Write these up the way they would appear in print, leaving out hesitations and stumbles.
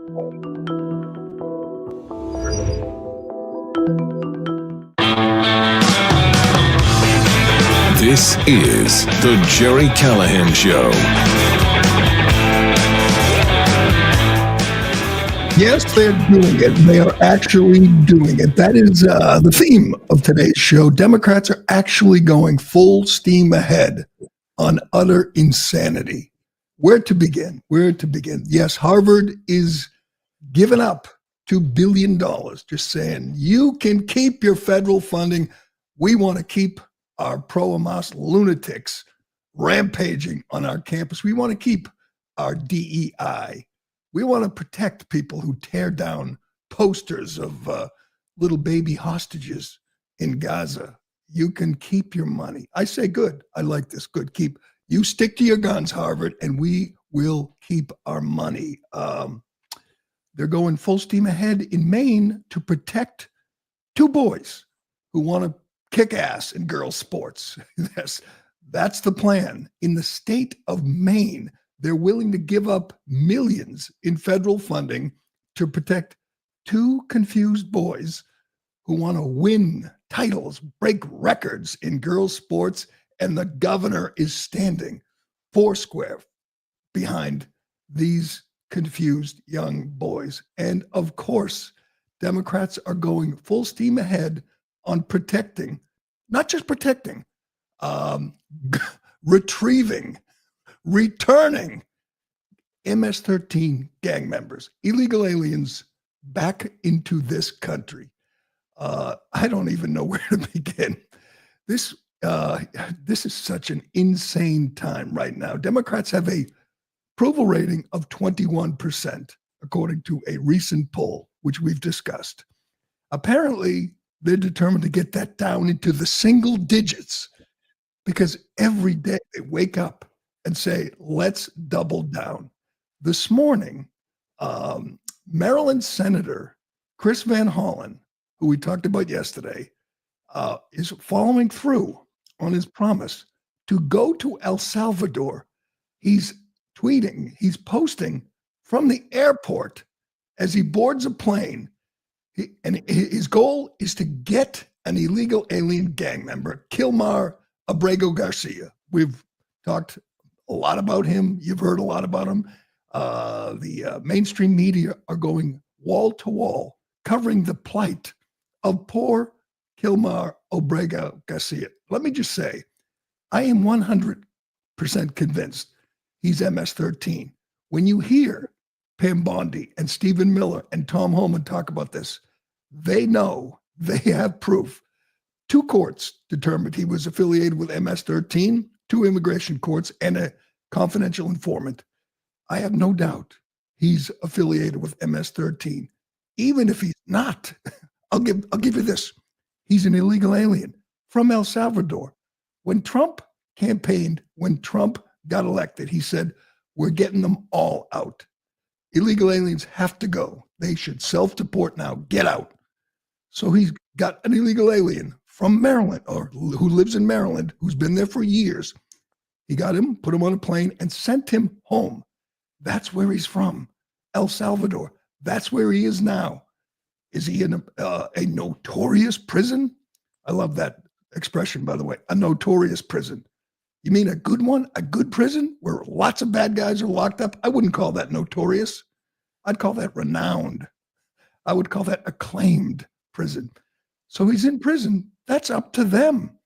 This is the Gerry Callahan Show. Yes, they're doing it. They are actually doing it. That is the theme of today's show. Democrats are actually going full steam ahead on utter insanity. Where to begin? Yes, Harvard is giving up $2 billion, just saying, you can keep your federal funding. We want to keep our pro-Hamas lunatics rampaging on our campus. We want to keep our DEI. We want to protect people who tear down posters of little baby hostages in Gaza. You can keep your money. I say good. I like this. Good. You stick to your guns, Harvard, and we will keep our money. They're going full steam ahead in Maine to protect two boys who want to kick ass in girls' sports. That's the plan. In the state of Maine, they're willing to give up millions in federal funding to protect two confused boys who want to win titles, break records in girls' sports, and the governor is standing foursquare behind these confused young boys. And of course, Democrats are going full steam ahead on protecting, not just protecting, retrieving, returning MS-13 gang members, illegal aliens, back into this country. I don't even know where to begin. This is such an insane time right now. Democrats have a approval rating of 21%, according to a recent poll, which we've discussed. Apparently, they're determined to get that down into the single digits because every day they wake up and say, let's double down. This morning, Maryland Senator Chris Van Hollen, who we talked about yesterday, is following through on his promise to go to El Salvador. He's tweeting, he's posting from the airport as he boards a plane. And his goal is to get an illegal alien gang member, Kilmar Abrego Garcia. We've talked a lot about him. You've heard a lot about him. The mainstream media are going wall to wall, covering the plight of poor Kilmar Abrego Garcia. Let me just say, I am 100% convinced he's MS-13. When you hear Pam Bondi and Stephen Miller and Tom Homan talk about this, they know, they have proof. Two courts determined he was affiliated with MS-13, two immigration courts, and a confidential informant. I have no doubt he's affiliated with MS-13. Even if he's not, I'll give you this. He's an illegal alien from El Salvador. When Trump campaigned, when Trump got elected, he said, we're getting them all out. Illegal aliens have to go. They should self-deport now. Get out. So he's got an illegal alien from Maryland, or who lives in Maryland, who's been there for years. He got him, put him on a plane, and sent him home. That's where he's from, El Salvador. That's where he is now. Is he in a notorious prison? I love that expression, by the way, a notorious prison. You mean a good one? A good prison where lots of bad guys are locked up? I wouldn't call that notorious. I'd call that renowned. I would call that acclaimed prison. So he's in prison. That's up to them.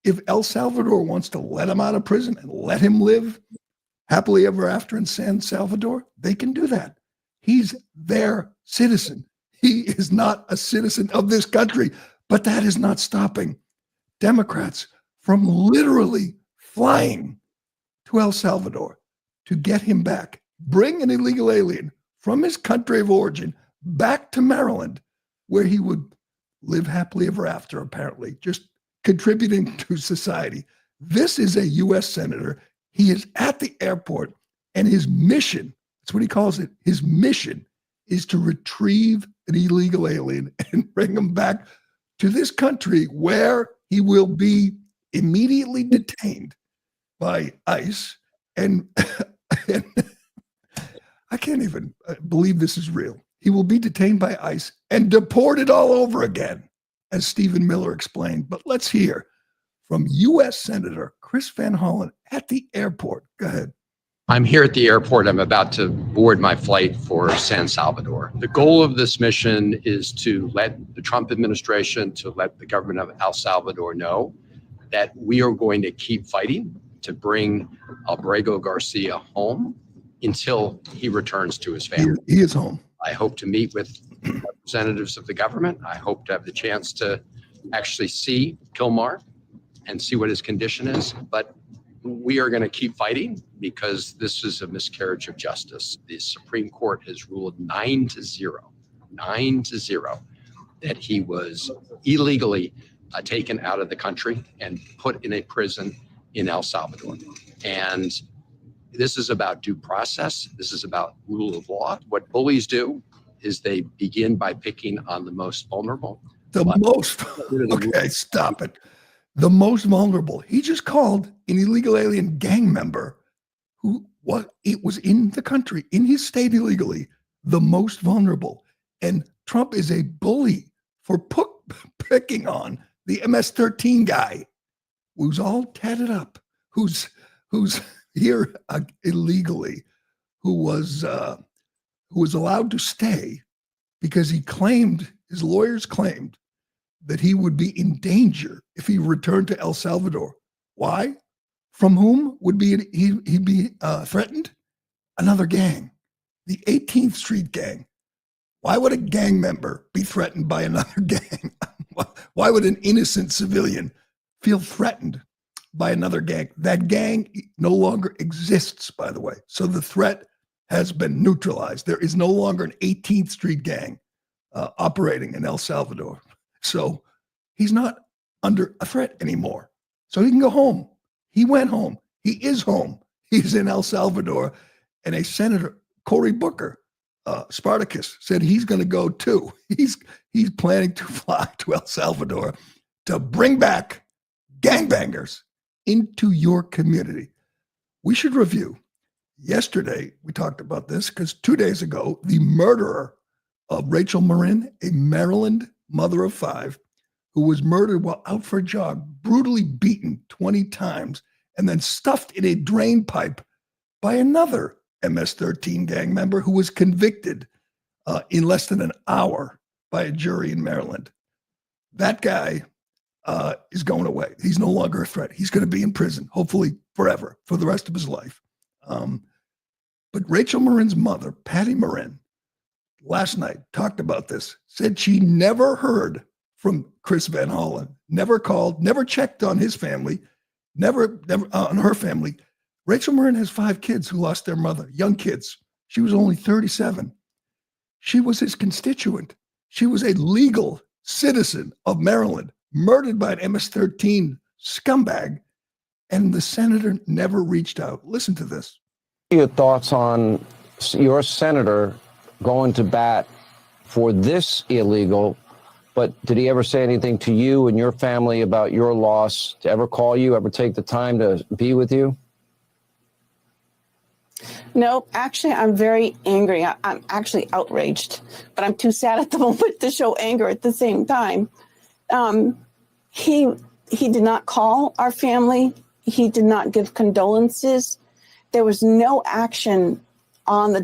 If El Salvador wants to let him out of prison and let him live happily ever after in San Salvador, they can do that. He's their citizen. He is not a citizen of this country, but that is not stopping Democrats from literally flying to El Salvador to get him back, bring an illegal alien from his country of origin back to Maryland, where he would live happily ever after, apparently, just contributing to society. This is a U.S. senator. He is at the airport, and his mission, that's what he calls it, his mission is to retrieve an illegal alien and bring him back to this country where he will be immediately detained by ICE. And I I can't even believe this is real. He will be detained by ICE and deported all over again, as Stephen Miller explained. But let's hear from U.S. Senator Chris Van Hollen at the airport. Go ahead. I'm here at the airport. I'm about to board my flight for San Salvador. The goal of this mission is to let the Trump administration, to let the government of El Salvador know that we are going to keep fighting to bring Abrego Garcia home until he returns to his family. He is home. I hope to meet with representatives of the government. I hope to have the chance to actually see Kilmar and see what his condition is. But we are going to keep fighting because this is a miscarriage of justice. The Supreme Court has ruled 9-0, that he was illegally taken out of the country and put in a prison in El Salvador. And this is about due process. This is about rule of law. What bullies do is they begin by picking on the most vulnerable. Okay, stop it. The most vulnerable. He just called an illegal alien gang member who was in the country, in his state illegally, the most vulnerable. And Trump is a bully for picking on the MS-13 guy who's all tatted up, who's here illegally, who was allowed to stay because his lawyers claimed that he would be in danger if he returned to El Salvador. Why? From whom would he be threatened? Another gang, the 18th Street gang. Why would a gang member be threatened by another gang? Why would an innocent civilian feel threatened by another gang? That gang no longer exists, by the way. So the threat has been neutralized. There is no longer an 18th Street gang operating in El Salvador. So he's not under a threat anymore. So he can go home. He went home. He is home. He's in El Salvador. And a Senator, Cory Booker, Spartacus, said he's going to go too. He's planning to fly to El Salvador to bring back gangbangers into your community. We should review. Yesterday, we talked about this because 2 days ago, the murderer of Rachel Marin, a Maryland mother of 5, who was murdered while out for a jog, brutally beaten 20 times, and then stuffed in a drain pipe by another MS-13 gang member who was convicted in less than an hour by a jury in Maryland. That guy is going away. He's no longer a threat. He's going to be in prison, hopefully forever, for the rest of his life. But Rachel Marin's mother, Patty Marin, last night talked about this, said she never heard from Chris Van Hollen, never called, never checked on his family, never on her family. Rachel Marin has 5 kids who lost their mother, young kids. She was only 37. She was his constituent. She was a legal citizen of Maryland, murdered by an MS-13 scumbag, and the senator never reached out. Listen to this. Your thoughts on your senator going to bat for this illegal, but did he ever say anything to you and your family about your loss, to ever call you, ever take the time to be with you? No, actually, I'm very angry. I'm actually outraged, but I'm too sad at the moment to show anger at the same time. He did not call our family. He did not give condolences. There was no action on the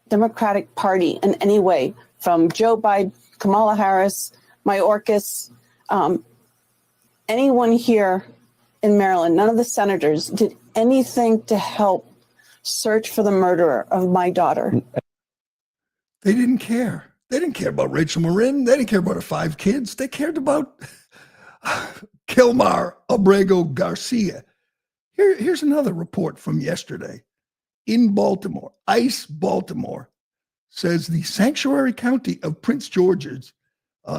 Democratic Party in any way, from Joe Biden, Kamala Harris, Mayorkas, anyone here in Maryland, none of the senators did anything to help search for the murderer of my daughter. They didn't care. They didn't care about Rachel Marin. They didn't care about her 5 kids. They cared about Kilmar Abrego Garcia. Here's another report from yesterday. In Baltimore, ICE Baltimore says the sanctuary county of Prince George's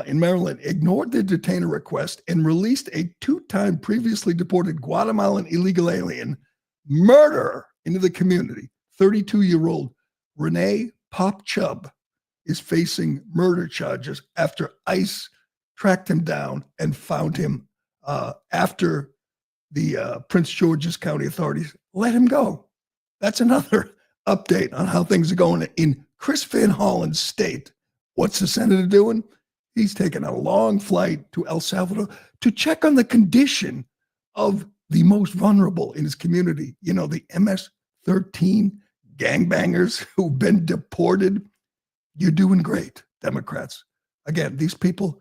in Maryland ignored the detainer request and released a 2-time previously deported Guatemalan illegal alien murderer into the community. 32-year-old Renee Pop Chubb is facing murder charges after ICE tracked him down and found him after the Prince George's County authorities let him go. That's another update on how things are going in Chris Van Hollen's state. What's the senator doing? He's taking a long flight to El Salvador to check on the condition of the most vulnerable in his community. You know, the MS-13 gangbangers who've been deported. You're doing great, Democrats. Again, these people,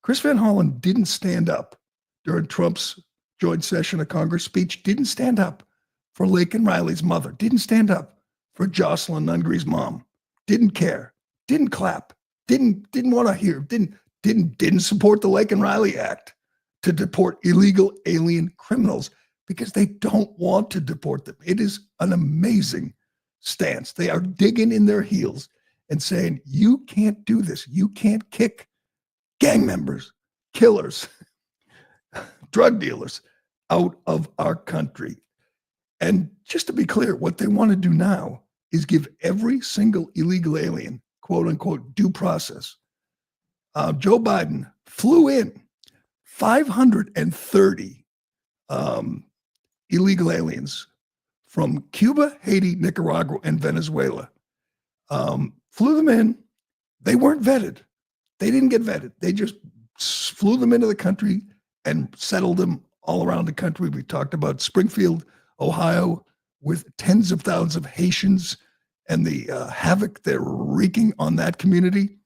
Chris Van Hollen didn't stand up during Trump's joint session of Congress speech, didn't stand up for Laken Riley's mother, didn't stand up for Jocelyn Nungre's mom, didn't care, didn't clap, didn't want to hear, didn't support the Laken Riley Act to deport illegal alien criminals because they don't want to deport them. It is an amazing stance. They are digging in their heels and saying, you can't do this. You can't kick gang members, killers, drug dealers out of our country. And just to be clear, what they want to do now is give every single illegal alien, quote unquote, due process. Joe Biden flew in 530 illegal aliens from Cuba, Haiti, Nicaragua, and Venezuela. Flew them in. They weren't vetted. They didn't get vetted. They just flew them into the country and settled them all around the country. We talked about Springfield, Ohio, with tens of thousands of Haitians and the havoc they're wreaking on that community.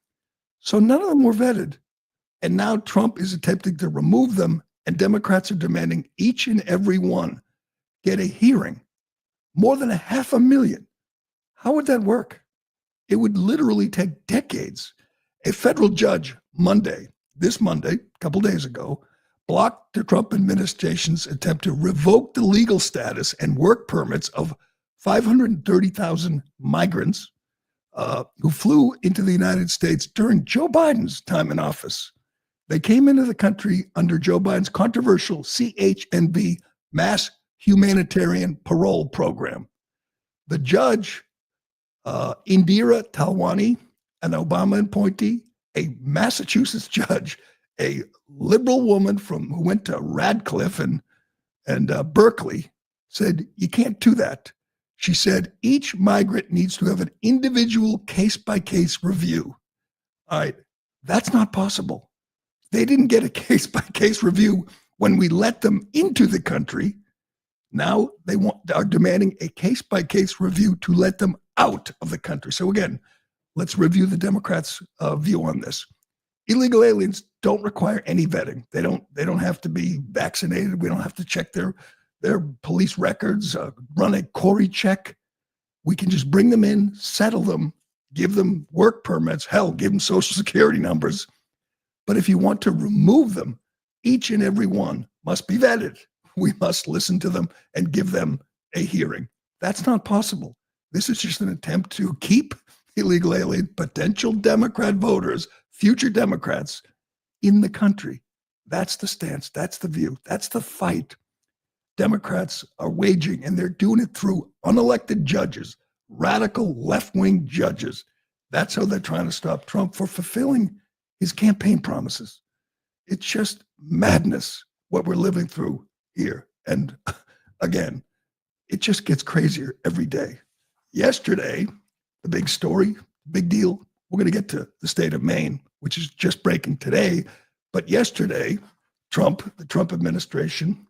So none of them were vetted. And now Trump is attempting to remove them, and Democrats are demanding each and every one get a hearing. More than 500,000. How would that work? It would literally take decades. A federal judge this Monday, a couple days ago, blocked the Trump administration's attempt to revoke the legal status and work permits of 530,000 migrants who flew into the United States during Joe Biden's time in office. They came into the country under Joe Biden's controversial CHNB mass humanitarian parole program. The judge, Indira Talwani, an Obama appointee, a Massachusetts judge, a liberal woman who went to Radcliffe and Berkeley, said, you can't do that. She said, each migrant needs to have an individual case-by-case review. All right, that's not possible. They didn't get a case-by-case review when we let them into the country. Now they are demanding a case-by-case review to let them out of the country. So again, let's review the Democrats' view on this. Illegal aliens don't require any vetting. They don't have to be vaccinated. We don't have to check their police records, run a Corey check. We can just bring them in, settle them, give them work permits, hell, give them social security numbers. But if you want to remove them, each and every one must be vetted. We must listen to them and give them a hearing. That's not possible. This is just an attempt to keep illegal alien potential Democrat voters, future Democrats, in the country. That's the stance. That's the view. That's the fight Democrats are waging, and they're doing it through unelected judges, radical left-wing judges. That's how they're trying to stop Trump for fulfilling his campaign promises. It's just madness what we're living through here. And again, it just gets crazier every day. Yesterday, the big story, big deal, we're going to get to the state of Maine, which is just breaking today. But yesterday, the Trump administration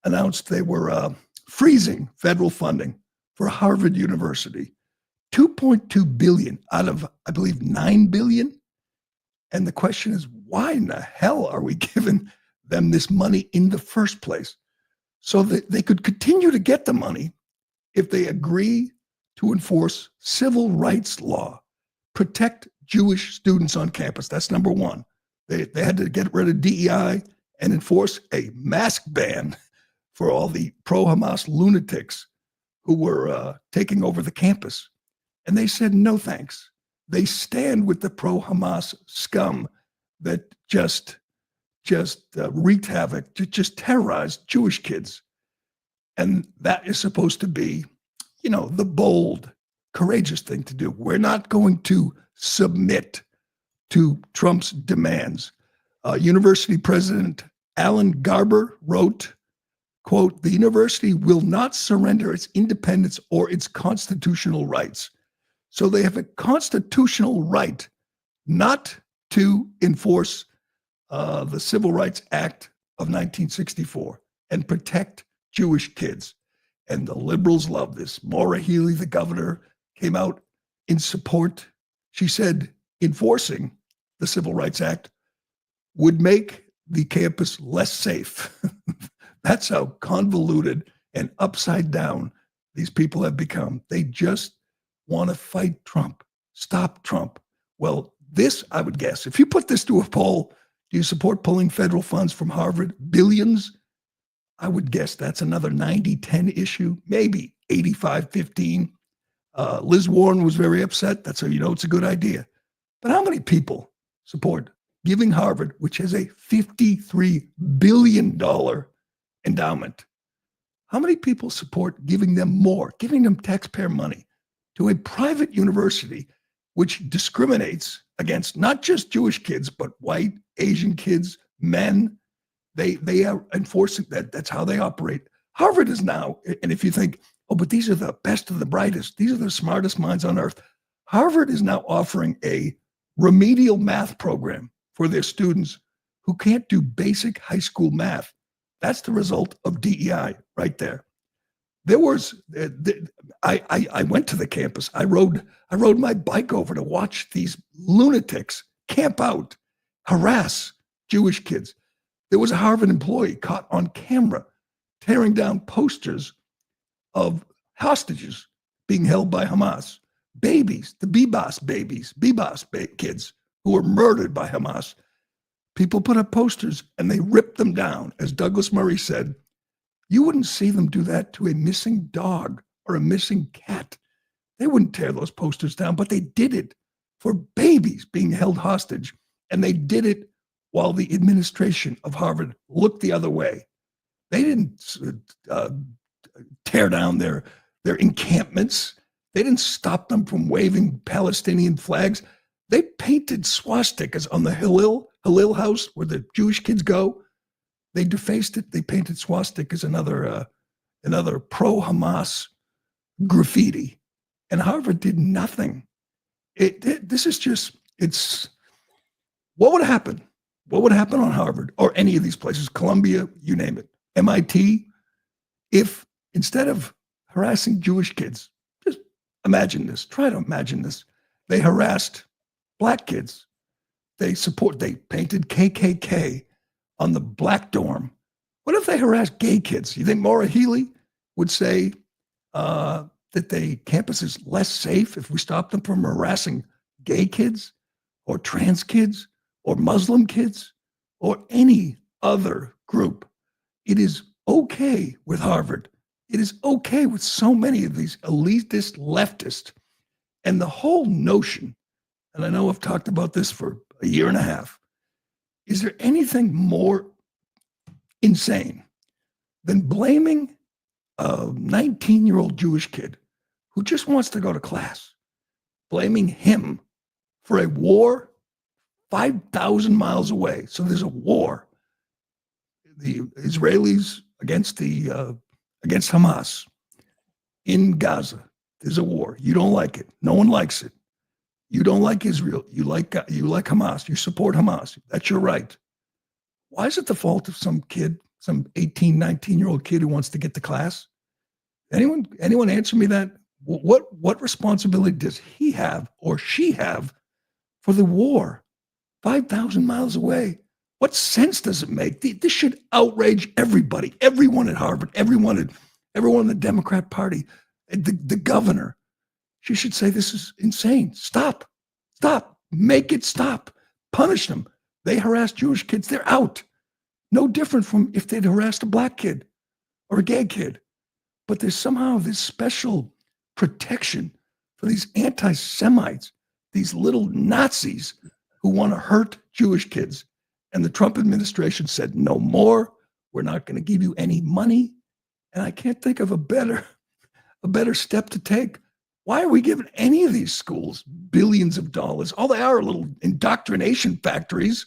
announced they were freezing federal funding for Harvard University, $2.2 billion out of, I believe, $9 billion. And the question is, why in the hell are we giving them this money in the first place? So that they could continue to get the money if they agree to enforce civil rights law, protect Jewish students on campus. That's number one. They had to get rid of DEI and enforce a mask ban for all the pro-Hamas lunatics who were taking over the campus. And they said, no thanks. They stand with the pro-Hamas scum that just wreaked havoc, just terrorized Jewish kids. And that is supposed to be, the bold, courageous thing to do. We're not going to submit to Trump's demands. University President Alan Garber wrote, quote, the university will not surrender its independence or its constitutional rights. So they have a constitutional right not to enforce the Civil Rights Act of 1964 and protect Jewish kids. And the liberals love this. Maura Healey, the governor, came out in support. She said enforcing the Civil Rights Act would make the campus less safe. That's how convoluted and upside down these people have become. They just want to fight Trump, stop Trump. Well, this, I would guess, if you put this to a poll, do you support pulling federal funds from Harvard? Billions? I would guess that's another 90-10 issue, maybe 85-15. Liz Warren was very upset. That's how you know it's a good idea. But how many people support giving Harvard, which has a $53 billion endowment? How many people support giving them more, giving them taxpayer money to a private university which discriminates against not just Jewish kids, but white, Asian kids, men? They are enforcing that. That's how they operate. Harvard is now, and if you think, oh, but these are the best of the brightest, these are the smartest minds on earth. Harvard is now offering a remedial math program for their students who can't do basic high school math. That's the result of DEI right there. There was, I went to the campus. I rode my bike over to watch these lunatics camp out, harass Jewish kids. There was a Harvard employee caught on camera tearing down posters of hostages being held by Hamas, babies, the Bebas babies, kids who were murdered by Hamas. People put up posters and they ripped them down. As Douglas Murray said, you wouldn't see them do that to a missing dog or a missing cat. They wouldn't tear those posters down, but they did it for babies being held hostage. And they did it while the administration of Harvard looked the other way. They didn't tear down their encampments. They didn't stop them from waving Palestinian flags. They painted swastikas on the Hillel house where the Jewish kids go. They defaced it. They painted swastikas, another pro-Hamas graffiti. And Harvard did nothing. This is just, what would happen? What would happen on Harvard or any of these places, Columbia, you name it, MIT, if instead of harassing Jewish kids, just imagine this, try to imagine this, they harassed Black kids. They painted KKK on the Black dorm. What if they harassed gay kids? You think Maura Healey would say that the campus is less safe if we stop them from harassing gay kids or trans kids or Muslim kids or any other group? It is okay with Harvard. It is okay with so many of these elitist leftists. And the whole notion, and I know I've talked about this for a year and a half, is there anything more insane than blaming a 19-year-old Jewish kid who just wants to go to class, blaming him for a war 5,000 miles away? So there's a war. The Israelis against Hamas in Gaza. There's a war. You don't like it. No one likes it. You don't like Israel. You like Hamas. You support Hamas. That's your right. Why is it the fault of some kid, some 18, 19-year-old kid who wants to get to class? Anyone answer me that? What responsibility does he have or she have for the war 5,000 miles away? What sense does it make? This should outrage everybody, everyone at Harvard, everyone in the Democrat Party, the governor. She should say, this is insane. Stop, make it stop, punish them. They harass Jewish kids, they're out. No different from if they'd harassed a Black kid or a gay kid. But there's somehow this special protection for these anti-Semites, these little Nazis who want to hurt Jewish kids. And the Trump administration said, no more. We're not going to give you any money. And I can't think of a better step to take. Why are we giving any of these schools billions of dollars? All they are little indoctrination factories.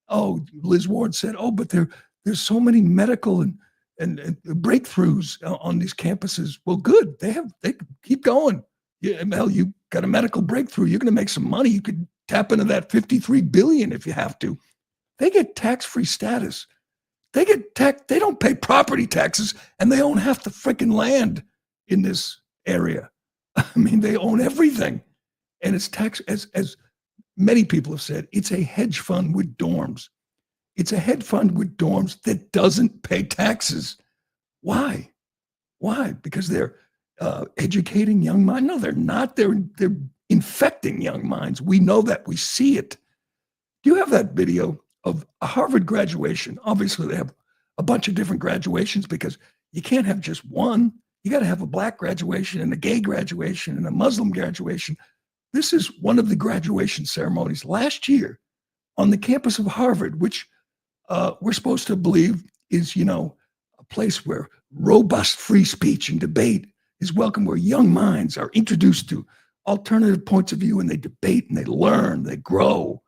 Oh, Liz Warren said, but there's so many medical and and breakthroughs on these campuses. Well, good. They keep going. Yeah, Mel, you got a medical breakthrough. You're going to make some money. You could tap into that $53 billion if you have to. They get tax-free status. They don't pay property taxes, and they own half the freaking land in this area. I mean, they own everything. And it's tax, as many people have said, it's a hedge fund with dorms. It's a hedge fund with dorms that doesn't pay taxes. Why? Why? Because they're educating young minds? No, they're not. They're infecting young minds. We know that. We see it. Do you have that video of a Harvard graduation? Obviously, they have a bunch of different graduations because you can't have just one. You got to have a Black graduation and a gay graduation and a Muslim graduation. This is one of the graduation ceremonies last year on the campus of Harvard, which we're supposed to believe is, a place where robust free speech and debate is welcome, where young minds are introduced to alternative points of view and they debate and they learn, they grow.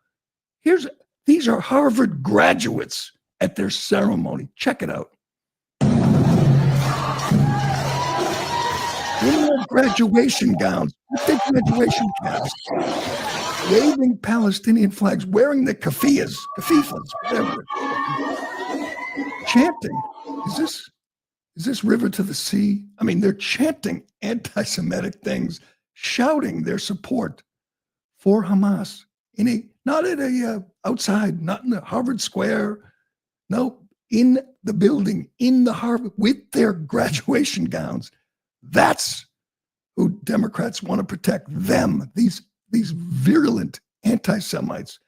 These are Harvard graduates at their ceremony. Check it out. In their graduation gowns, with their graduation caps, waving Palestinian flags, wearing the kafifas, whatever. Chanting. Is this river to the sea? I mean, they're chanting anti-Semitic things, shouting their support for Hamas not at a outside, not in the Harvard Square, no, in the building, in the Harvard, with their graduation gowns. That's who Democrats want to protect, them, these virulent anti-Semites.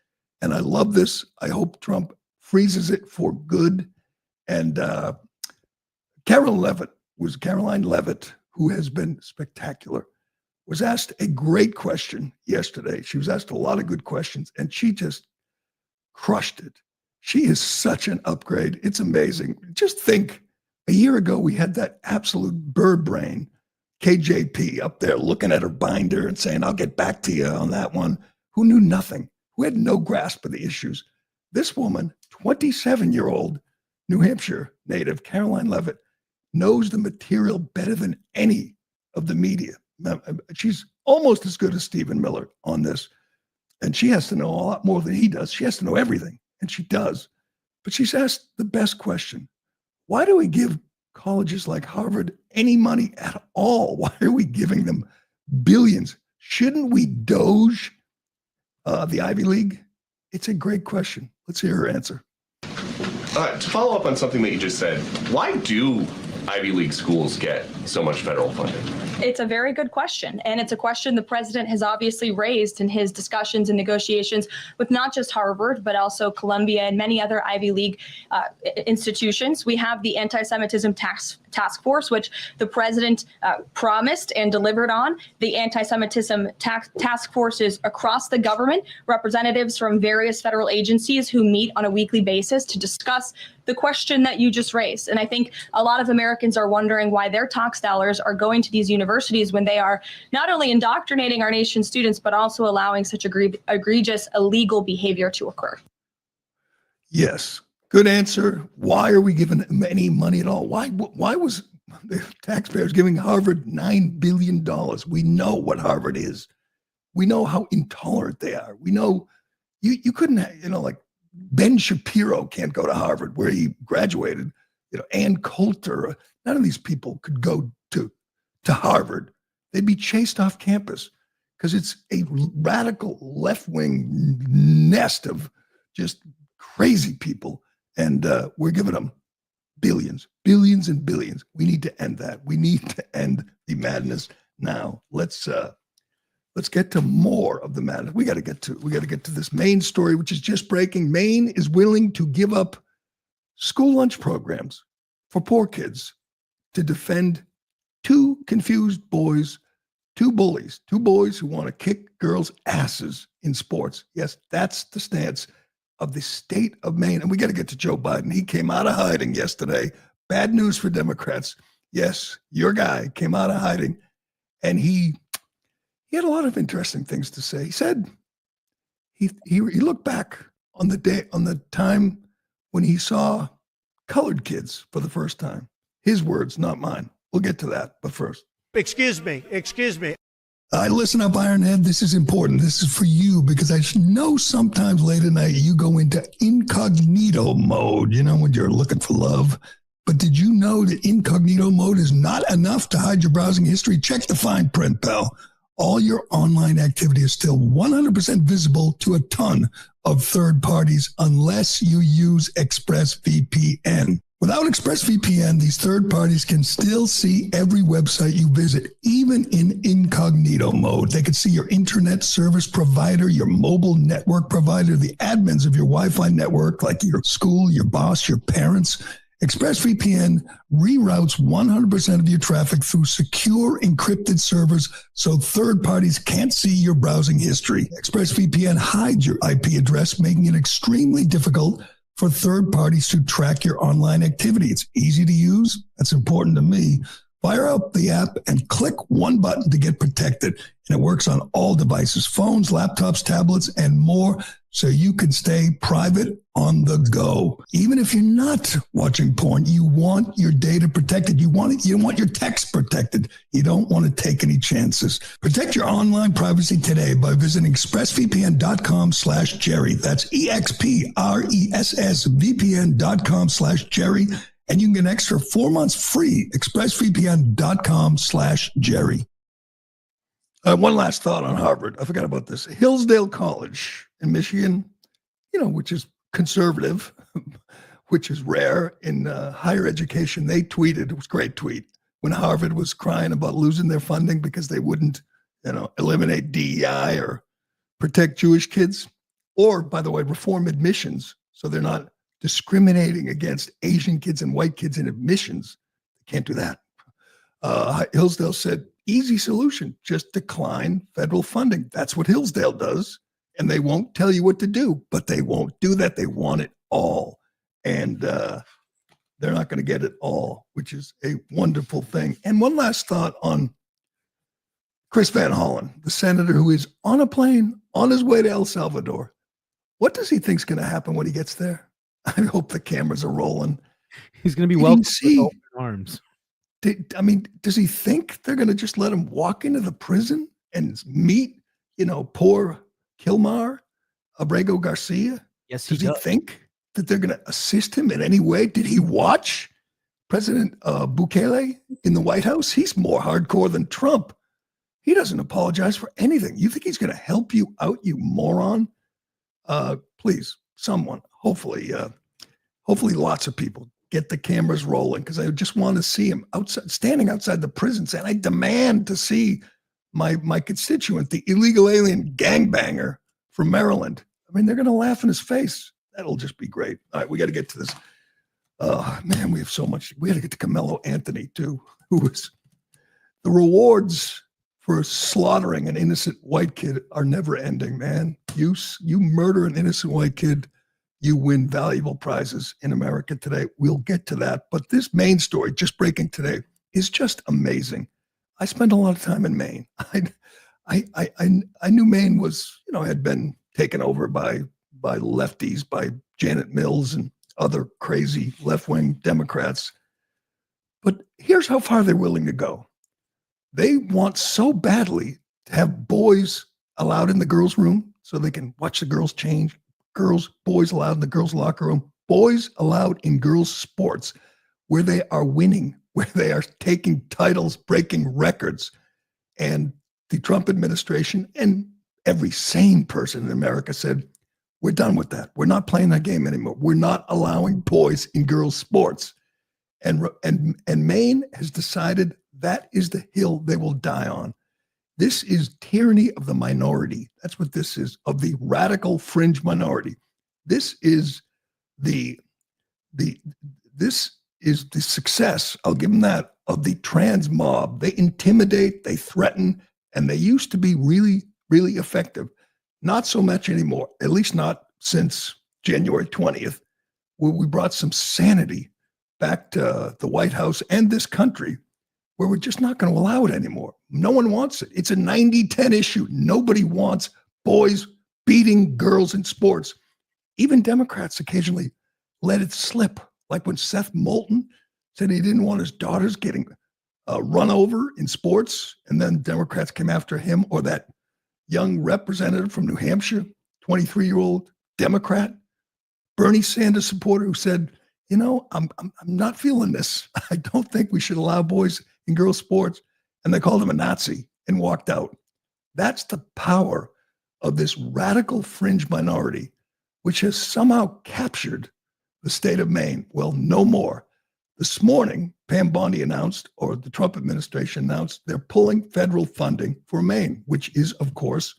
And I love this. I hope Trump freezes it for good. And Caroline Levitt, who has been spectacular, was asked a great question yesterday. She was asked a lot of good questions, and she just crushed it. She is such an upgrade. It's amazing. Just think, a year ago, we had that absolute bird brain, KJP, up there looking at her binder and saying, I'll get back to you on that one, who knew nothing, who had no grasp of the issues. This woman, 27-year-old New Hampshire native, Caroline Levitt, knows the material better than any of the media. She's almost as good as Stephen Miller on this. And she has to know a lot more than he does. She has to know everything, and she does. But she's asked the best question. Why do we give colleges like Harvard any money at all? Why are we giving them billions? Shouldn't we DOGE the Ivy League? It's a great question. Let's hear her answer. To follow up on something that you just said, why do Ivy League schools get so much federal funding? It's a very good question. And it's a question the president has obviously raised in his discussions and negotiations with not just Harvard, but also Columbia and many other Ivy League institutions. We have the anti-Semitism task force, which the president promised and delivered on. The anti-Semitism task forces across the government, representatives from various federal agencies who meet on a weekly basis to discuss the question that you just raised. And I think a lot of Americans are wondering why their tax dollars are going to these universities when they are not only indoctrinating our nation's students, but also allowing such egregious illegal behavior to occur. Yes, good answer. Why are we giving them any money at all? Why was the taxpayers giving Harvard $9 billion? We know what Harvard is. We know how intolerant they are. We know you couldn't, like Ben Shapiro can't go to Harvard where he graduated. Ann Coulter, none of these people could go to Harvard. They'd be chased off campus because it's a radical left-wing nest of just crazy people. And we're giving them billions and billions. We need to end that. We need to end the madness now. Let's get to more of the madness. We got to get to this Maine story, which is just breaking. Maine is willing to give up school lunch programs for poor kids to defend two confused boys, two boys who want to kick girls' asses in sports. Yes, that's the stance of the state of Maine. And we got to get to Joe Biden. He came out of hiding yesterday. Bad news for Democrats. Yes, your guy came out of hiding, and he had a lot of interesting things to say. He said he looked back on the time when he saw colored kids for the first time. His words, not mine. We'll get to that, but first. Excuse me. Listen up, Ironhead. This is important. This is for you because I know sometimes late at night you go into incognito mode, when you're looking for love. But did you know that incognito mode is not enough to hide your browsing history? Check the fine print, pal. All your online activity is still 100% visible to a ton of third parties unless you use ExpressVPN. Without ExpressVPN, these third parties can still see every website you visit, even in incognito mode. They can see your internet service provider, your mobile network provider, the admins of your Wi-Fi network, like your school, your boss, your parents. ExpressVPN reroutes 100% of your traffic through secure encrypted servers so third parties can't see your browsing history. ExpressVPN hides your IP address, making it extremely difficult for third parties to track your online activity. It's easy to use. That's important to me. Fire up the app and click one button to get protected. And it works on all devices, phones, laptops, tablets, and more, so you can stay private on the go. Even if you're not watching porn, you want your data protected. You want your text protected. You don't want to take any chances. Protect your online privacy today by visiting expressvpn.com/Gerry. That's EXPRESSVPN.com/Gerry. And you can get an extra 4 months free. expressvpn.com/Gerry. One last thought on Harvard. I forgot about this. Hillsdale College in Michigan, which is conservative, which is rare in higher education. They tweeted, it was a great tweet, when Harvard was crying about losing their funding because they wouldn't, eliminate DEI or protect Jewish kids, or, by the way, reform admissions so they're not discriminating against Asian kids and white kids in admissions. They can't do that. Hillsdale said, easy solution, just decline federal funding. That's what Hillsdale does. And they won't tell you what to do, but they won't do that. They want it all. And they're not going to get it all, which is a wonderful thing. And one last thought on Chris Van Hollen, the senator who is on a plane on his way to El Salvador. What does he think is going to happen when he gets there? I hope the cameras are rolling. He's going to be welcomed with open arms. Does he think they're going to just let him walk into the prison and meet, poor Kilmar Abrego Garcia? Yes, does he think that they're going to assist him in any way? Did he watch President Bukele in the White House? He's more hardcore than Trump. He doesn't apologize for anything. You think he's going to help you out, you moron? Please, someone, hopefully lots of people get the cameras rolling, because I just want to see him standing outside the prison saying, I demand to see my constituent, the illegal alien gangbanger from Maryland. They're going to laugh in his face. That'll just be great. All right, we got to get to this. Man, we have so much. We got to get to Carmelo Anthony, too, who was the rewards for slaughtering an innocent white kid are never ending, man. You murder an innocent white kid, you win valuable prizes in America today. We'll get to that. But this Maine story, just breaking today, is just amazing. I spent a lot of time in Maine. I knew Maine was, had been taken over by lefties, by Janet Mills and other crazy left-wing Democrats. But here's how far they're willing to go. They want so badly to have boys allowed in the girls' room so they can watch the girls change. Boys allowed in the girls' locker room. Boys allowed in girls' sports where they are winning, where they are taking titles, breaking records. And the Trump administration and every sane person in America said, we're done with that. We're not playing that game anymore. We're not allowing boys in girls' sports. And Maine has decided that is the hill they will die on. This is tyranny of the minority. That's what this is, of the radical fringe minority. This is the success, I'll give them that, of the trans mob. They intimidate, they threaten, and they used to be really, really effective. Not so much anymore, at least not since January 20th, where we brought some sanity back to the White House and this country, where we're just not going to allow it anymore. No one wants it. It's a 90-10 issue. Nobody wants boys beating girls in sports. Even Democrats occasionally let it slip Like when Seth Moulton said he didn't want his daughters getting run over in sports, and then Democrats came after him, or that young representative from New Hampshire, 23-year-old Democrat, Bernie Sanders supporter, who said, you know, I'm not feeling this. I don't think we should allow boys and girls sports. And they called him a Nazi and walked out. That's the power of this radical fringe minority, which has somehow captured the state of Maine. Well, no more. This morning, Pam Bondi announced, or the Trump administration announced, they're pulling federal funding for Maine, which is, of course,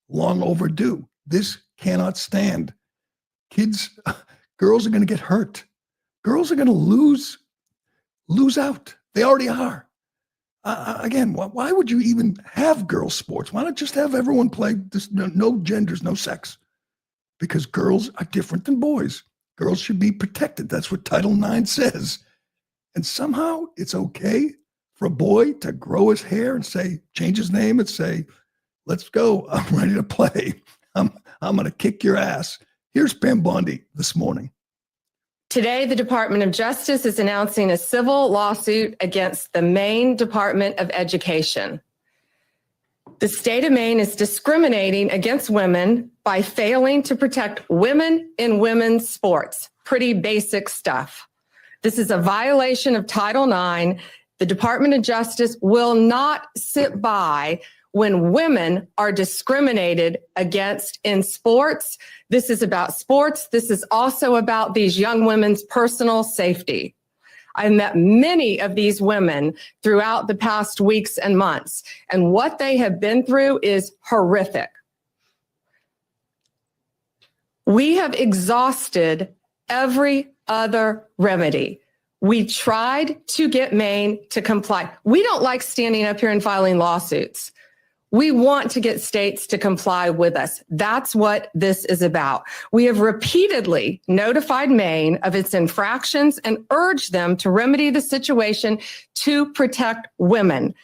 long overdue. This cannot stand. Girls are going to get hurt. Girls are going to lose out. They already are. Again, why would you even have girls' sports? Why not just have everyone play this? No genders, no sex. Because girls are different than boys. Girls should be protected. That's what Title IX says. And somehow it's okay for a boy to grow his hair and change his name and say, let's go. I'm ready to play. I'm going to kick your ass. Here's Pam Bondi this morning. Today, the Department of Justice is announcing a civil lawsuit against the Maine Department of Education. The state of Maine is discriminating against women by failing to protect women in women's sports. Pretty basic stuff. This is a violation of Title IX. The Department of Justice will not sit by when women are discriminated against in sports. This is about sports. This is also about these young women's personal safety. I've met many of these women throughout the past weeks and months, and what they have been through is horrific. We have exhausted every other remedy. We tried to get Maine to comply. We don't like standing up here and filing lawsuits. We want to get states to comply with us. That's what this is about. We have repeatedly notified Maine of its infractions and urged them to remedy the situation to protect women.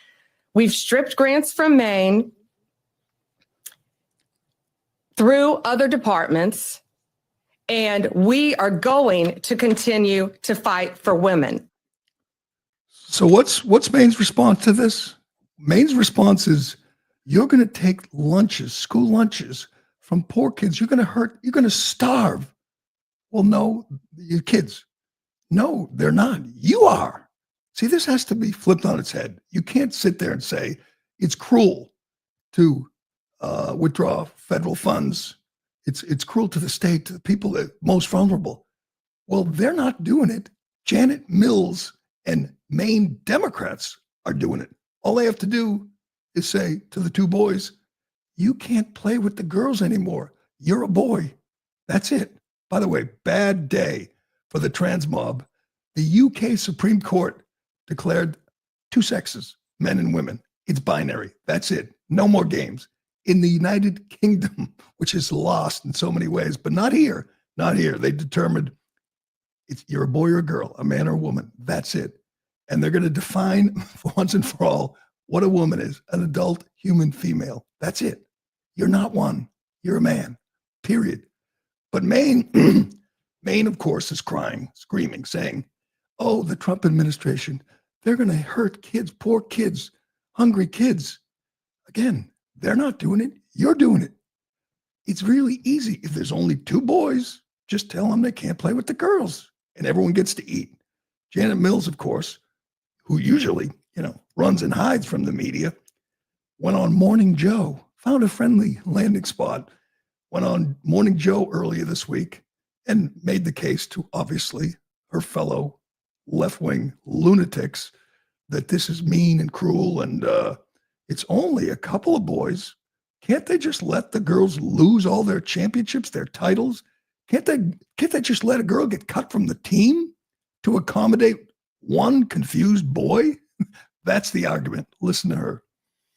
We've stripped grants from Maine through other departments, and we are going to continue to fight for women. So what's Maine's response to this? Maine's response is, you're going to take lunches, school lunches from poor kids. You're going to starve. Well, no, your kids. No, they're not. You are. See, this has to be flipped on its head. You can't sit there and say it's cruel to withdraw federal funds. It's cruel to the state, to the people that are most vulnerable. Well, they're not doing it. Janet Mills and Maine Democrats are doing it. All they have to do is say to the two boys, you can't play with the girls anymore. You're a boy. That's it. By the way, bad day for the trans mob. The UK Supreme Court declared two sexes, men and women. It's binary. That's it. No more games. In the United Kingdom, which is lost in so many ways, but not here. Not here. They determined you're a boy or a girl, a man or a woman. That's it. And they're going to define for once and for all what a woman is, an adult human female. That's it. You're not one. You're a man, period. But Maine, of course, is crying, screaming, saying, oh, the Trump administration, they're going to hurt kids, poor kids, hungry kids. Again, they're not doing it. You're doing it. It's really easy. If there's only two boys, just tell them they can't play with the girls and everyone gets to eat. Janet Mills, of course, who usually, runs and hides from the media, went on Morning Joe, found a friendly landing spot, went on Morning Joe earlier this week and made the case to, obviously, her fellow left-wing lunatics that this is mean and cruel and it's only a couple of boys. Can't they just let the girls lose all their championships, their titles? Can't they just let a girl get cut from the team to accommodate one confused boy? That's the argument. Listen to her.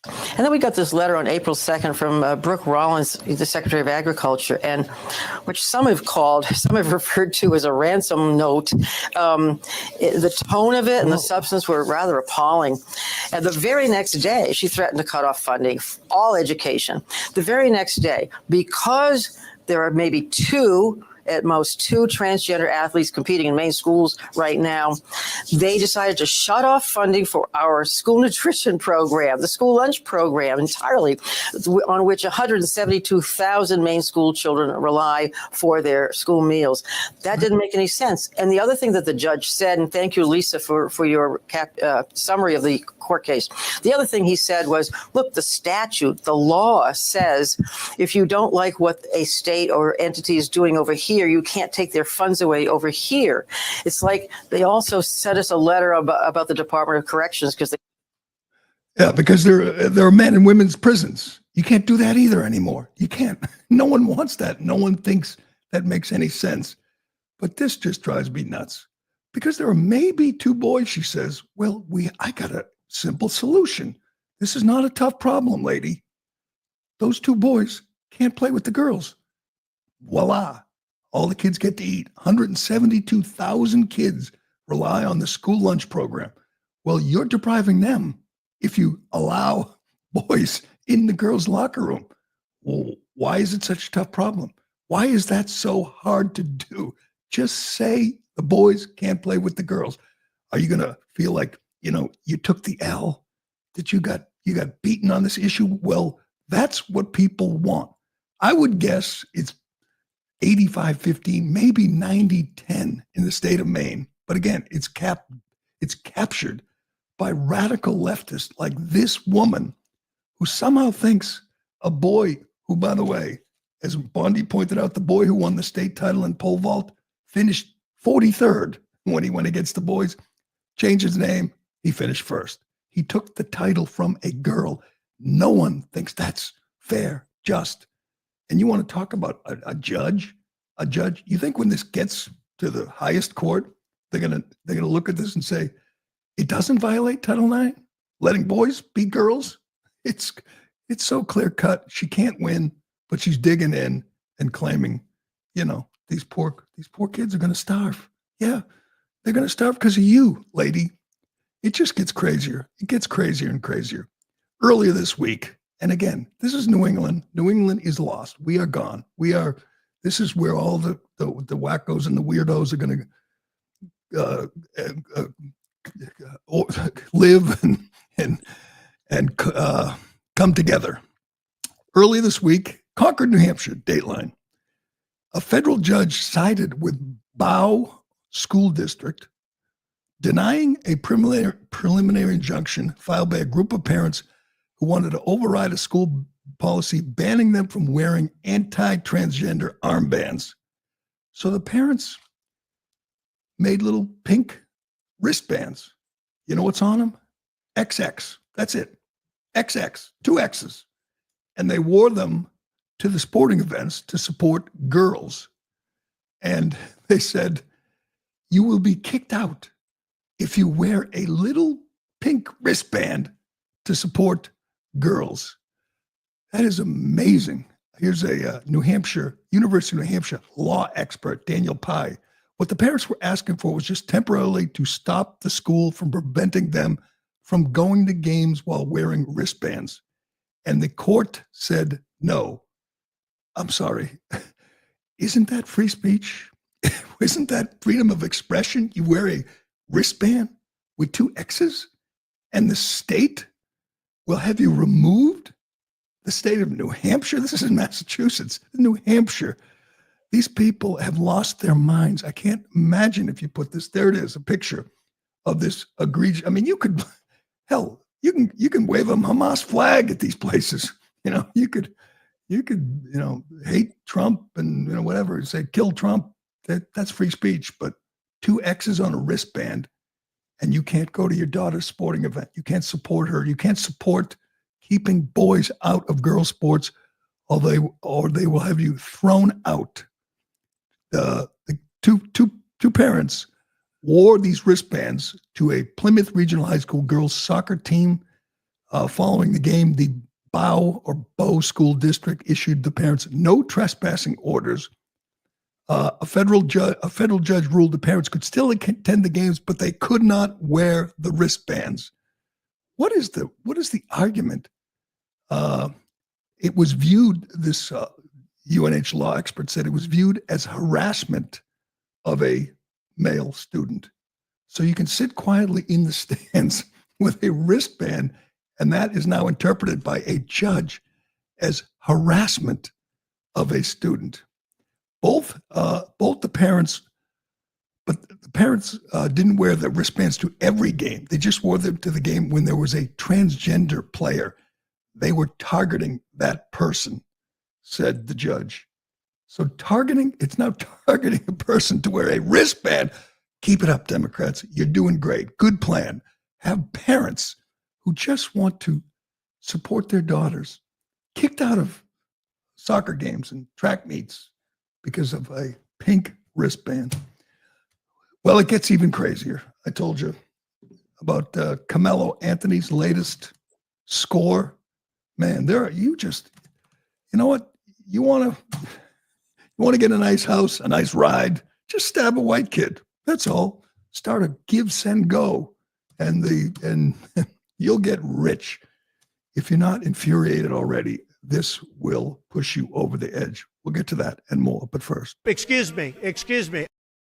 And then we got this letter on April 2nd from Brooke Rollins, the Secretary of Agriculture, and which some have referred to as a ransom note. The tone of it and the substance were rather appalling. And the very next day, she threatened to cut off funding, all education. The very next day, because there are maybe two at most 2 transgender athletes competing in Maine schools right now. They decided to shut off funding for our school nutrition program, the school lunch program entirely, on which 172,000 Maine school children rely for their school meals. That didn't make any sense. And the other thing that the judge said, and thank you, Lisa, for your summary of the court case. The other thing he said was, look, the statute, the law says if you don't like what a state or entity is doing over here, you can't take their funds away over here. It's like they also sent us a letter about the Department of Corrections because there are men and women's prisons. You can't do that either anymore. You can't. No one wants that. No one thinks that makes any sense. But this just drives me nuts because there are maybe 2 boys, she says. Well, I got a simple solution. This is not a tough problem, lady. Those 2 boys can't play with the girls. Voila. All the kids get to eat. 172,000 kids rely on the school lunch program. Well, you're depriving them if you allow boys in the girls' locker room. Well, why is it such a tough problem? Why is that so hard to do? Just say the boys can't play with the girls. Are you going to feel like, you took the L, that you got beaten on this issue? Well, that's what people want. I would guess it's 85-15, maybe 90-10 in the state of Maine. But again, it's captured by radical leftists like this woman who somehow thinks a boy who, by the way, as Bondi pointed out, the boy who won the state title in pole vault finished 43rd when he went against the boys, changed his name, he finished first. He took the title from a girl. No one thinks that's fair, just. And you want to talk about a judge? You think when this gets to the highest court, they're gonna look at this and say, it doesn't violate Title IX? Letting boys beat girls? It's so clear cut. She can't win, but she's digging in and claiming, these poor kids are going to starve. Yeah, they're going to starve because of you, lady. It just gets crazier. It gets crazier and crazier. Earlier this week, and again, this is New England. New England is lost. We are gone. This is where all the wackos and the weirdos are going to live and come together. Earlier this week, Concord, New Hampshire, Dateline. A federal judge sided with Bow School District, denying a preliminary injunction filed by a group of parents who wanted to override a school policy banning them from wearing anti-transgender armbands. So the parents made little pink wristbands. You know what's on them? XX. That's it. XX. 2 X's. And they wore them to the sporting events to support girls. And they said, you will be kicked out if you wear a little pink wristband to support girls. That is amazing. Here's a University of New Hampshire law expert, Daniel Pye. What the parents were asking for was just temporarily to stop the school from preventing them from going to games while wearing wristbands. And the court said, no. I'm sorry. Isn't that free speech? Isn't that freedom of expression? You wear a wristband with 2 X's and the state will have you removed? The state of New Hampshire? This is in Massachusetts. New Hampshire. These people have lost their minds. I can't imagine if you put this. There it is, a picture of this egregious. I mean, you can wave a Hamas flag at these places. You could hate Trump and whatever, say kill Trump. That's free speech. But 2 X's on a wristband, and you can't go to your daughter's sporting event. You can't support her. You can't support keeping boys out of girls' sports, or they will have you thrown out. The two parents wore these wristbands to a Plymouth Regional High School girls soccer team. Following the game, the Bow School District issued the parents no trespassing orders. A federal judge ruled the parents could still attend the games, but they could not wear the wristbands. What is the argument? It was viewed, this UNH law expert said it was viewed as harassment of a male student. So you can sit quietly in the stands with a wristband, and that is now interpreted by a judge as harassment of a student. Both the parents, but the parents didn't wear the wristbands to every game. They just wore them to the game when there was a transgender player. They were targeting that person, said the judge. So it's now targeting a person to wear a wristband. Keep it up, Democrats. You're doing great. Good plan. Have parents who just want to support their daughters kicked out of soccer games and track meets because of a pink wristband. Well, it gets even crazier. I told you about Carmelo Anthony's latest score. Man, you know what? You want to get a nice house, a nice ride, just stab a white kid. That's all. Start a give, send, go, and you'll get rich. If you're not infuriated already, this will push you over the edge. We'll get to that and more. But first, Excuse me.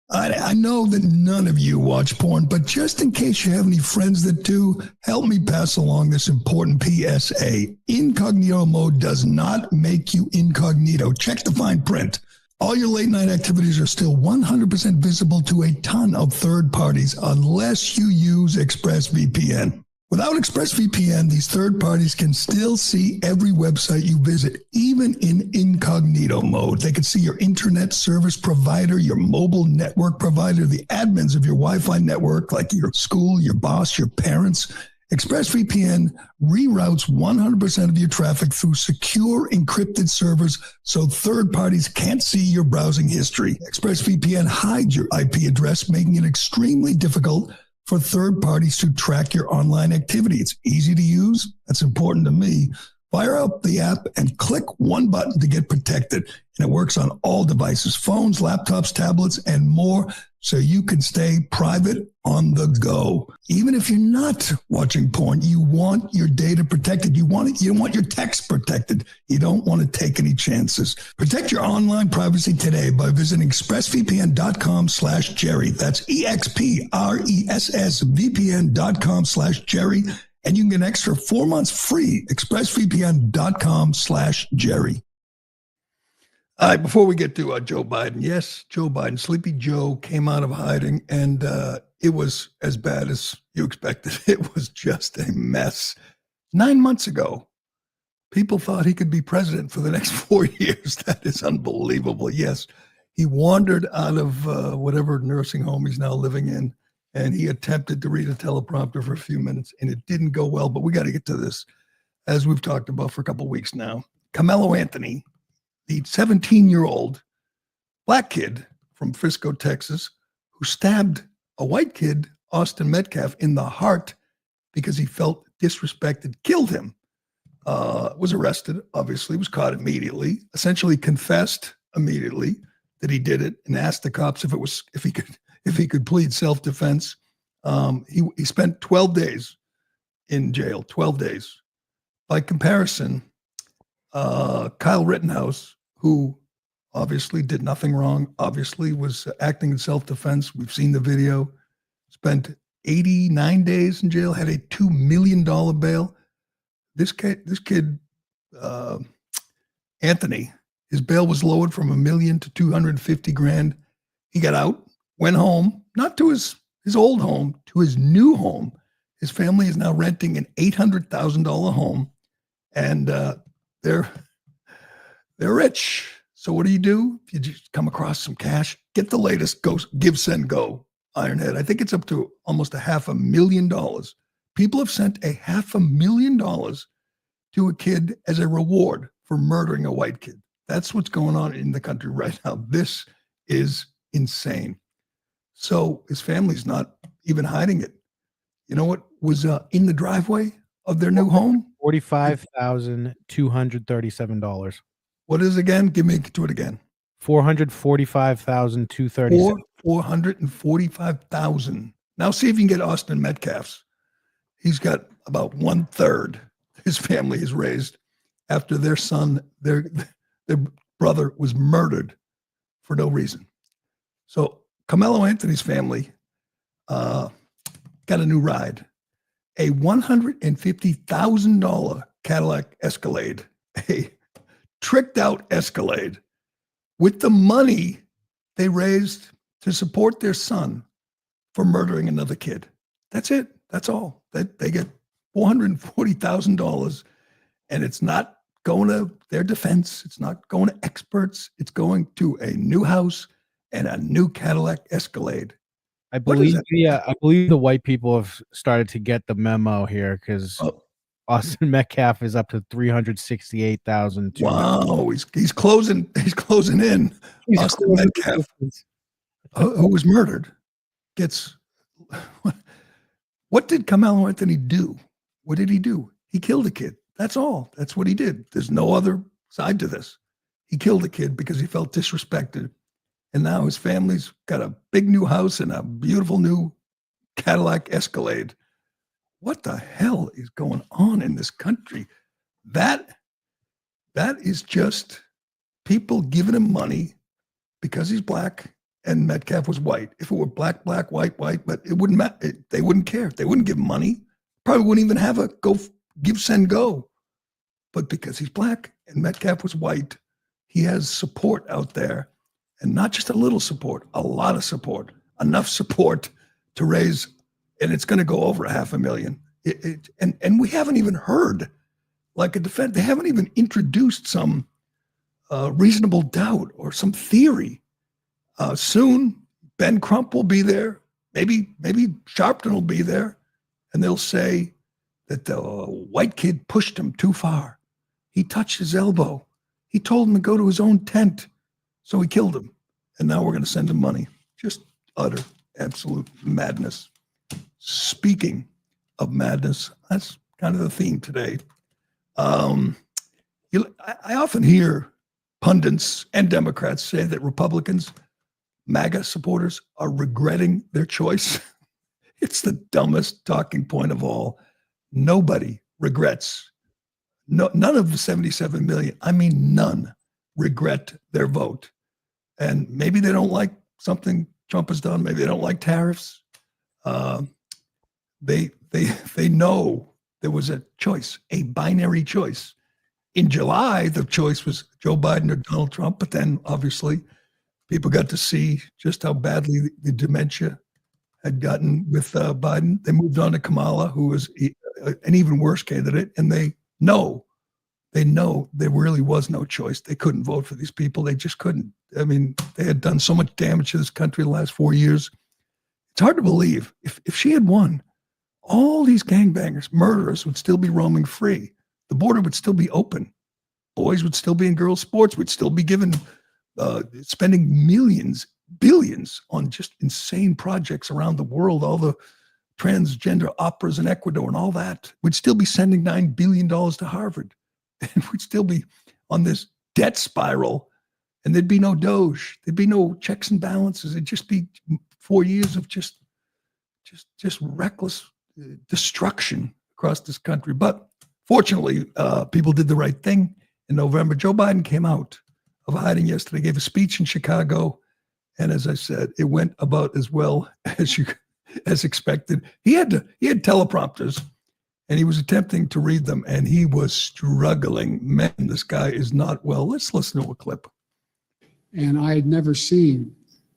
I know that none of you watch porn, but just in case you have any friends that do, help me pass along this important PSA. Incognito mode does not make you incognito. Check the fine print. All your late night activities are still 100% visible to a ton of third parties unless you use ExpressVPN. Without ExpressVPN, these third parties can still see every website you visit, even in incognito mode. They can see your internet service provider, your mobile network provider, the admins of your Wi-Fi network, like your school, your boss, your parents. ExpressVPN reroutes 100% of your traffic through secure encrypted servers so third parties can't see your browsing history. ExpressVPN hides your IP address, making it extremely difficult for third parties to track your online activity. It's easy to use. That's important to me. Fire up the app and click one button to get protected. And it works on all devices, phones, laptops, tablets, and more, so you can stay private on the go. Even if you're not watching porn, you want your data protected. You want your text protected. You don't want to take any chances. Protect your online privacy today by visiting expressvpn.com/Gerry. That's expressvpn.com/Gerry. And you can get an extra 4 months free. expressvpn.com/Gerry. All right, before we get to Joe Biden, yes, Joe Biden, Sleepy Joe came out of hiding, and it was as bad as you expected. It was just a mess. 9 months ago, people thought he could be president for the next 4 years. That is unbelievable. Yes, he wandered out of whatever nursing home he's now living in, and he attempted to read a teleprompter for a few minutes, and it didn't go well. But we got to get to this, as we've talked about for a couple of weeks now. Carmelo Anthony, the 17-year-old black kid from Frisco, Texas, who stabbed a white kid, Austin Metcalf, in the heart because he felt disrespected, killed him, was arrested, obviously, was caught immediately, essentially confessed immediately that he did it, and asked the cops if he could plead self-defense. He spent 12 days in jail, 12 days. By comparison, Kyle Rittenhouse, who obviously did nothing wrong, obviously was acting in self-defense. We've seen the video. Spent 89 days in jail, had a $2 million bail. This kid, Anthony, his bail was lowered from $1 million to $250,000. He got out, went home, not to his old home, to his new home. His family is now renting an $800,000 home, and they're rich. So what do? If you just come across some cash, get the latest give, send, go Ironhead. I think it's up to almost $500,000. People have sent $500,000 to a kid as a reward for murdering a white kid. That's what's going on in the country right now. This is insane. So his family's not even hiding it. You know what was in the driveway of their new home? $45,237. What is it again? Give me to it again. $445,237. $445,000. Now see if you can get Austin Metcalf's. He's got about 1/3 his family has raised after their son, their brother was murdered for no reason. So Carmelo Anthony's family got a new ride, a $150,000 Cadillac Escalade, a tricked out Escalade with the money they raised to support their son for murdering another kid. That's it. That's all. They get $440,000, and it's not going to their defense. It's not going to experts. It's going to a new house and a new Cadillac Escalade. I believe the white people have started to get the memo here because Austin Metcalf is up to 368,000. Wow, he's closing in. Austin Metcalf, who was murdered, gets. What did Carmelo Anthony do? What did he do? He killed a kid. That's all. That's what he did. There's no other side to this. He killed a kid because he felt disrespected. And now his family's got a big new house and a beautiful new Cadillac Escalade. What the hell is going on in this country? That is just people giving him money because he's black and Metcalf was white. If it were black, white, but it wouldn't matter. They wouldn't care. They wouldn't give him money. Probably wouldn't even have a give, send, go. But because he's black and Metcalf was white, he has support out there. And not just a little support, a lot of support, enough support to raise, and it's going to go over $500,000. And we haven't even heard like a defense. They haven't even introduced some reasonable doubt or some theory. Soon, Ben Crump will be there. Maybe Sharpton will be there, and they'll say that the white kid pushed him too far. He touched his elbow. He told him to go to his own tent. So he killed him, and now we're going to send him money. Just utter, absolute madness. Speaking of madness, that's kind of the theme today. I often hear pundits and Democrats say that Republicans, MAGA supporters, are regretting their choice. It's the dumbest talking point of all. Nobody regrets. None of the 77 million, I mean none, regret their vote. And maybe they don't like something Trump has done. Maybe they don't like tariffs. They know there was a choice, a binary choice. In July, the choice was Joe Biden or Donald Trump. But then, obviously, people got to see just how badly the dementia had gotten with Biden. They moved on to Kamala, who was an even worse candidate. And they know there really was no choice. They couldn't vote for these people. They just couldn't. I mean, they had done so much damage to this country the last 4 years. It's hard to believe. If she had won, all these gangbangers, murderers would still be roaming free. The border would still be open. Boys would still be in girls' sports. We'd still be spending millions, billions on just insane projects around the world, all the transgender operas in Ecuador and all that. We'd still be sending $9 billion to Harvard. And we'd still be on this debt spiral, and there'd be no DOGE. There'd be no checks and balances. It'd just be 4 years of just reckless destruction across this country. But fortunately, people did the right thing in November. Joe Biden came out of hiding yesterday, gave a speech in Chicago, and as I said, it went about as well as expected. He had teleprompters. And he was attempting to read them, and he was struggling. Man, this guy is not well. Let's listen to a clip. And I had never seen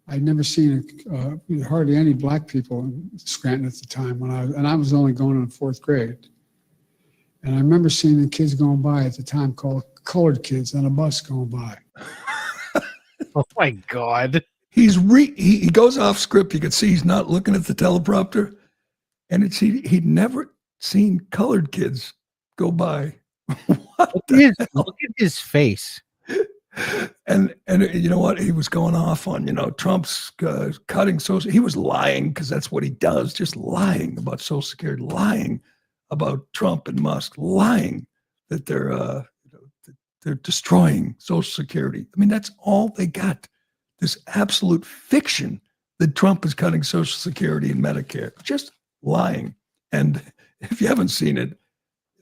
hardly any black people in Scranton at the time I was only going in 4th grade. And I remember seeing the kids going by at the time called colored kids on a bus going by. Oh my God. He goes off script. You can see he's not looking at the teleprompter. And he'd never seen colored kids go by. Look at his face. And you know what? He was going off on, Trump's cutting social. He was lying because that's what he does, just lying about Social Security, lying about Trump and Musk, lying that they're destroying Social Security. I mean, that's all they got. This absolute fiction that Trump is cutting Social Security and Medicare, just lying. And if you haven't seen it,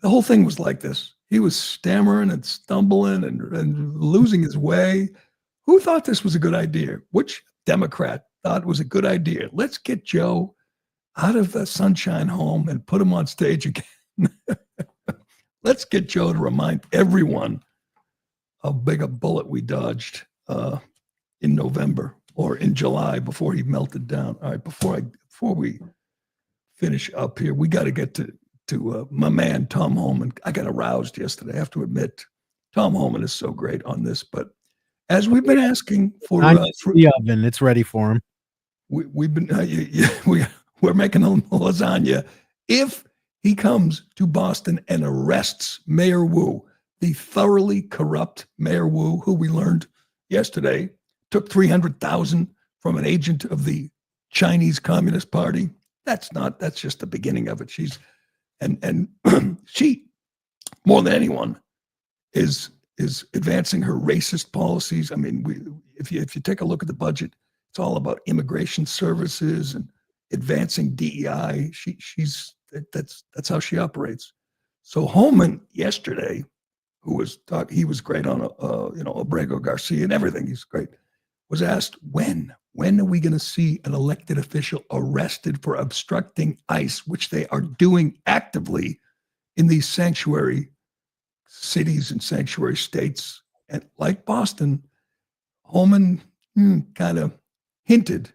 the whole thing was like this. He was stammering and stumbling and losing his way. Who thought this was a good idea? Which Democrat thought it was a good idea? Let's get Joe out of the Sunshine Home and put him on stage again. Let's get Joe to remind everyone how big a bullet we dodged in November or in July before he melted down. All right, before we finish up here, we got to get to my man Tom Homan. I got aroused yesterday. I have to admit, Tom Homan is so great on this. But as we've been asking for the oven, it's ready for him. We've been we're making a lasagna. If he comes to Boston and arrests Mayor Wu, the thoroughly corrupt Mayor Wu, who we learned yesterday took $300,000 from an agent of the Chinese Communist Party. That's just the beginning of it. She's she, more than anyone, is advancing her racist policies. I mean, if you take a look at the budget, it's all about immigration services and advancing DEI. That's how she operates. So Homan yesterday, he was great on Abrego Garcia and everything. He's great. Was asked when are we going to see an elected official arrested for obstructing ICE, which they are doing actively in these sanctuary cities and sanctuary states, and like Boston. Homan kind of hinted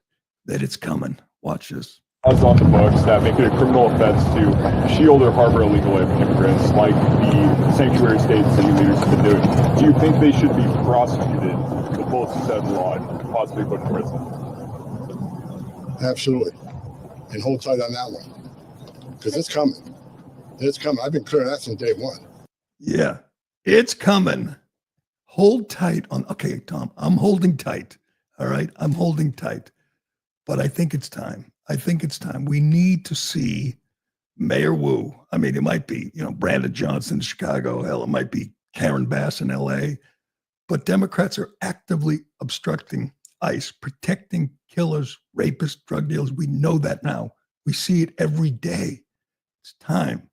that it's coming. Watch this. Laws on the books that make it a criminal offense to shield or harbor illegal immigrants, like the sanctuary state city leaders have been doing. Do you think they should be prosecuted, the full extent of the law, and possibly put in prison? Absolutely. And hold tight on that one. Because it's coming. It's coming. I've been clear on that since day one. Yeah, it's coming. Hold tight on. Okay, Tom, I'm holding tight. All right, I'm holding tight. But I think it's time. We need to see Mayor Wu. I mean, it might be, Brandon Johnson in Chicago. Hell, it might be Karen Bass in LA. But Democrats are actively obstructing ICE, protecting killers, rapists, drug dealers. We know that now. We see it every day. It's time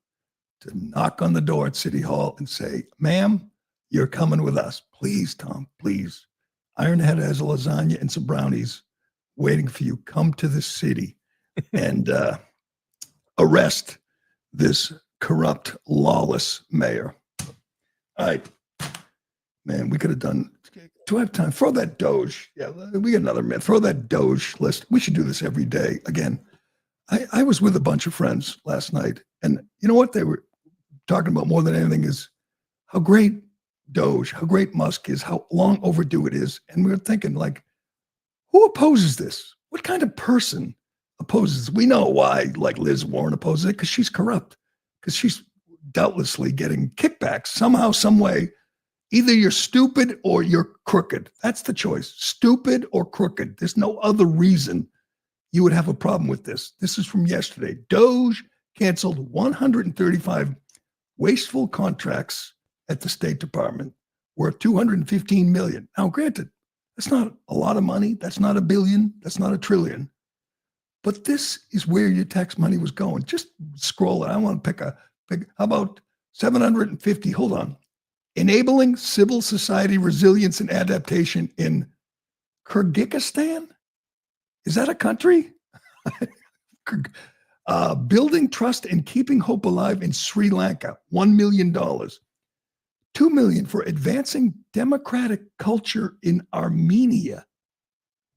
to knock on the door at City Hall and say, ma'am, you're coming with us. Please, Tom, please. Ironhead has a lasagna and some brownies waiting for you. Come to the city and arrest this corrupt, lawless mayor. All right, man, we could have done. Do I have time? Throw that DOGE. Yeah, we got another minute. Throw that DOGE list. We should do this every day. Again, I was with a bunch of friends last night, and you know what they were talking about more than anything is how great DOGE, how great Musk is, how long overdue it is. And we were thinking, like, who opposes this? What kind of person opposes? We know why, like Liz Warren opposes it, because she's corrupt, because she's doubtlessly getting kickbacks somehow, some way. Either you're stupid or you're crooked. That's the choice, stupid or crooked. There's no other reason you would have a problem with this. This is from yesterday. DOGE canceled 135 wasteful contracts at the State Department worth $215 million. Now, granted, that's not a lot of money. That's not $1 billion. That's not $1 trillion. But this is where your tax money was going. Just scroll it. I want to pick how about 750? Hold on. Enabling civil society resilience and adaptation in Kyrgyzstan? Is that a country? Building trust and keeping hope alive in Sri Lanka, $1 million. $2 million for advancing democratic culture in Armenia.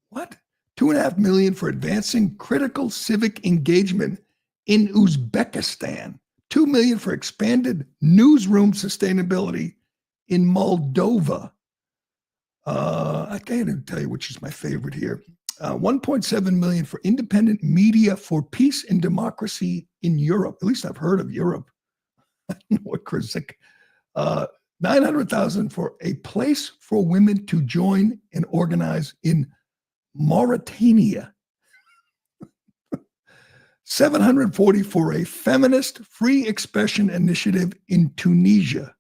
What? $2.5 million for advancing critical civic engagement in Uzbekistan. $2 million for expanded newsroom sustainability in Moldova. I can't even tell you which is my favorite here. $1.7 million for independent media for peace and democracy in Europe. At least I've heard of Europe. I don't know what Krzik. $900,000 for a place for women to join and organize in Mauritania. $740 for a feminist free expression initiative in Tunisia.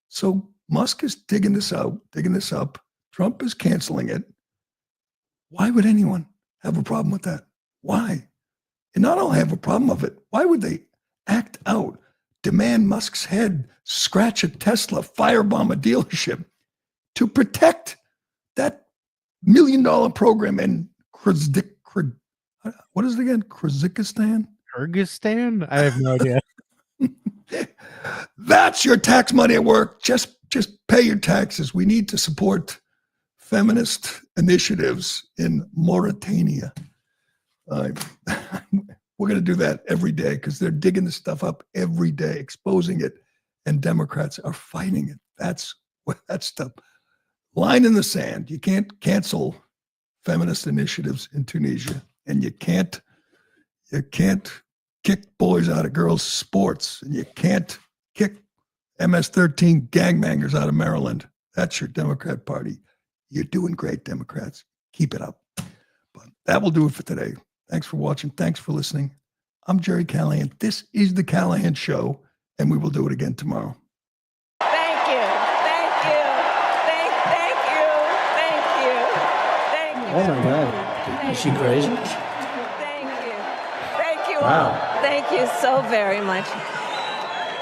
So Musk is digging this up. Trump is canceling it. Why would anyone have a problem with that? Why? And not only have a problem of it, why would they act out demand Musk's head, scratch a Tesla, firebomb a dealership to protect that $1 million program in what is it again? Kyrgyzstan? Kyrgyzstan? I have no idea. That's your tax money at work. Just pay your taxes. We need to support feminist initiatives in Mauritania. We're going to do that every day because they're digging this stuff up every day, exposing it, and Democrats are fighting it. That's the line in the sand. You can't cancel feminist initiatives in Tunisia, and you can't kick boys out of girls' sports, and you can't kick MS-13 gangbangers out of Maryland. That's your Democrat Party. You're doing great, Democrats. Keep it up. But that will do it for today. Thanks for watching. Thanks for listening. I'm Gerry Callahan. This is The Callahan Show, and we will do it again tomorrow. Thank you. Thank you. Thank you. Thank you. Thank you. Oh, my God. Is she crazy? Thank you. Thank you. Wow. Thank you so very much.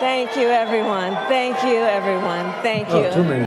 Thank you, everyone. Thank you, everyone. Thank you. Oh, too many.